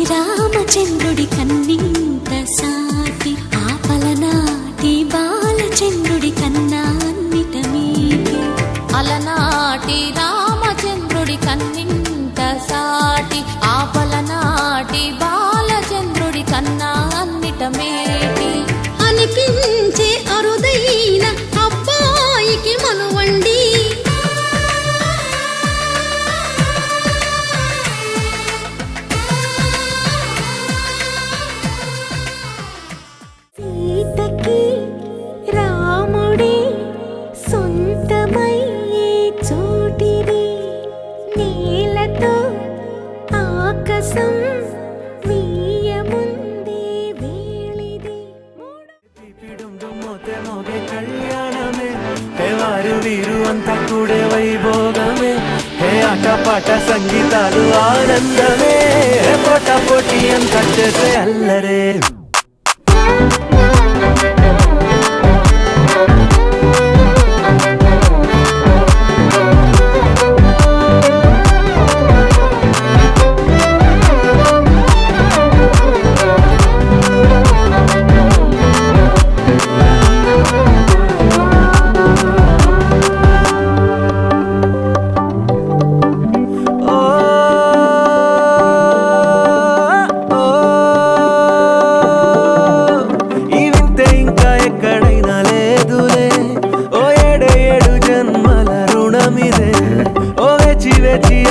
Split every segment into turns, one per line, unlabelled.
రామచంద్రుడి కన్నింత సాటి ఆపలనాటి బాలచంద్రుడి కన్నా అన్నిట మీటి
అలనాటి రామచంద్రుడి కన్నింత సాటి ఆపలనాటి బాలచంద్రుడి కన్నా అన్నిట మేటి
అనిపించే అరుదైన అబ్బాయికి మనువండి సీతకి రాముడే సొంతమయ్యే చోటిది నీలతో ఆకాశం వీయముందే వేళిది
కళ్యాణమే హే వారు వీరు అంతా కూడే వైభోగమే హే ఆటపాట సంగీతాలు ఆనందమే హే పోట పోటీ అంతా చేసే అల్లరే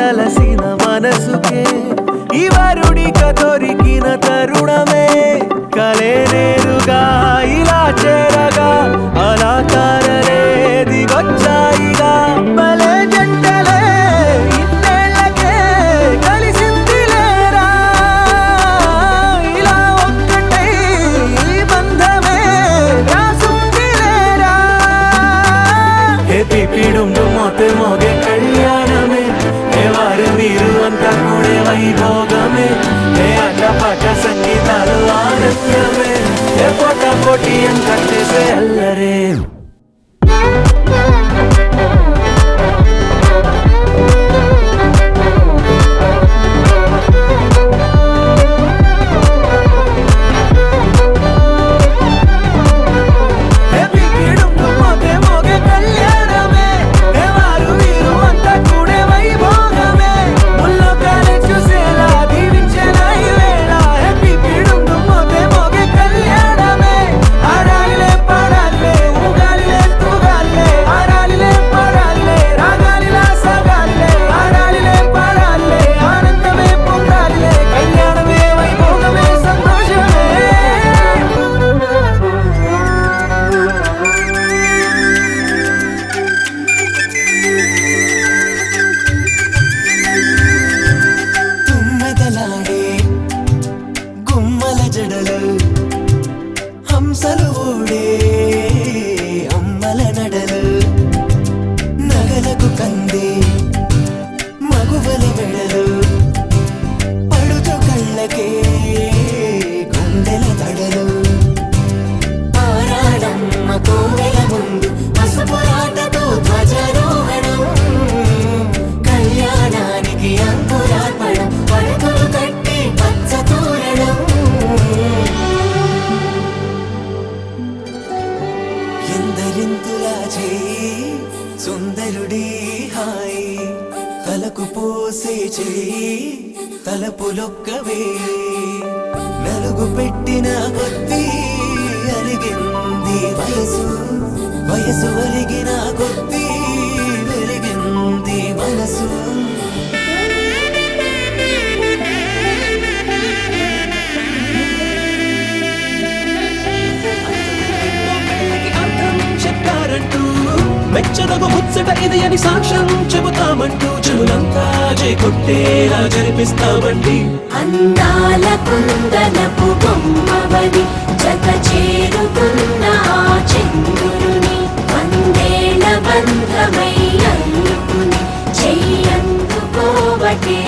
అలసిన మనసుకే ఈ వరుడిక దొరికిన తరుణమే కలేనేరుగా ఇలా చేరగా అలా తారలే దిగొచ్చాయిగా భలే జంటలే ఇన్నేళ్ళకే కలిసింది లేరా ఇలా ఒక్కటై ఈ బంధమే రాసుంది లేరా హే పిపిడుం మోతే మోగే కళ్యాణమే వారు వీరు అంతా కూడే వైభోగమే హే ఆటపాట సంగీతాలు ఆనందమే హే పోట పోటీ అంతా చేసే అల్లరే హంసలు ఊడే అమ్మల నడలు నగలకు కంది మగువల మెడలు పడుతు కళ్ళకే గుండెల తడలు ఆరాడమ్మ కోవెల ముందు పసుపురాటతో ధ్వజారోహణం కళ్యాణానికి అంకురార్పణం పడకలు కట్టి పచ్చ తోరణం ఎందరింతులా చేయి సుందరుడి హాయి తలకు పోసే చేయి తలపులొక్కవే నలుగు పెట్టిన కొద్దీ అలిగింది వయసు వయసు ఒలిగిన కొద్దీ వెలిగింది మనసు మెచ్చదగు ముచ్చట ఇది అని సాక్ష్యం చెబుతామంటూ చెవులంతా చేకొట్టేలా జరిపిస్తామండి
అందాల కుందనపు బొమ్మవని జత చేరుతున్న ఆ చంద్రుని వందేళ్ల బంధమై అల్లుకుని చెయ్యందుకోవటే